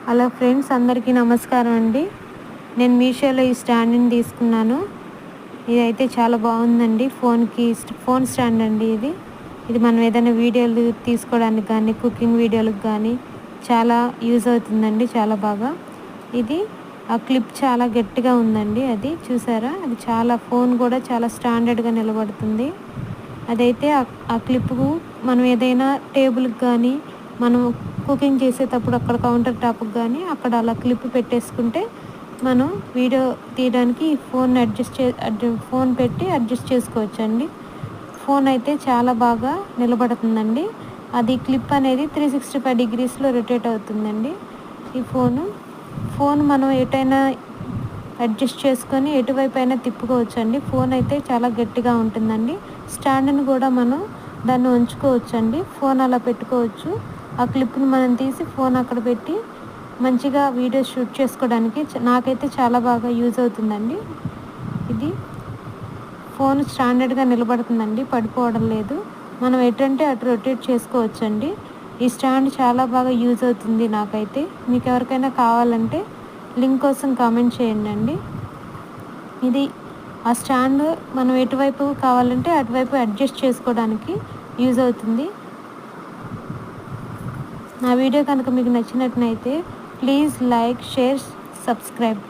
Hello friends, అందరికీ నమస్కారం అండి. నేను మీషోలో ఈ స్టాండ్ని తీసుకున్నాను. ఇదైతే చాలా బాగుందండి. ఫోన్ స్టాండ్ అండి ఇది మనం ఏదైనా వీడియోలు తీసుకోవడానికి కానీ, కుకింగ్ వీడియోలకు కానీ చాలా యూజ్ అవుతుందండి. చాలా బాగా ఇది ఆ క్లిప్ చాలా గట్టిగా ఉందండి. అది చూసారా, అది చాలా ఫోన్ కూడా చాలా స్టాండర్డ్గా నిలబడుతుంది. అదైతే ఆ క్లిప్కు మనం ఏదైనా టేబుల్కి కానీ, మనం కుకింగ్ చేసేటప్పుడు అక్కడ కౌంటర్ టాప్కి కానీ అక్కడ అలా క్లిప్ పెట్టేసుకుంటే మనం వీడియో తీయడానికి ఫోన్ పెట్టి అడ్జస్ట్ చేసుకోవచ్చండి. ఫోన్ అయితే చాలా బాగా నిలబడుతుందండి. అది క్లిప్ అనేది 365 డిగ్రీస్లో రొటేట్ అవుతుందండి. ఈ ఫోన్ మనం ఎటైనా అడ్జస్ట్ చేసుకొని ఎటువైపు అయినా తిప్పుకోవచ్చండి. ఫోన్ అయితే చాలా గట్టిగా ఉంటుందండి. స్టాండ్ని కూడా మనం దాన్ని ఉంచుకోవచ్చండి. ఫోన్ అలా పెట్టుకోవచ్చు. ఆ క్లిప్ని మనం తీసి ఫోన్ అక్కడ పెట్టి మంచిగా వీడియో షూట్ చేసుకోవడానికి నాకైతే చాలా బాగా యూజ్ అవుతుందండి. ఇది ఫోన్ స్టాండర్డ్గా నిలబడుతుందండి, పడిపోవడం లేదు. మనం ఎటంటే అటు రొటేట్ చేసుకోవచ్చండి. ఈ స్టాండ్ చాలా బాగా యూజ్ అవుతుంది నాకైతే. మీకు ఎవరికైనా కావాలంటే లింక్ కోసం కామెంట్ చేయండి. ఇది ఆ స్టాండ్ మనం ఎటువైపు కావాలంటే అటువైపు అడ్జస్ట్ చేసుకోవడానికి యూజ్ అవుతుంది. నా వీడియో కనుక మీకు నచ్చినట్లయితే ప్లీజ్ లైక్, షేర్, సబ్స్క్రైబ్.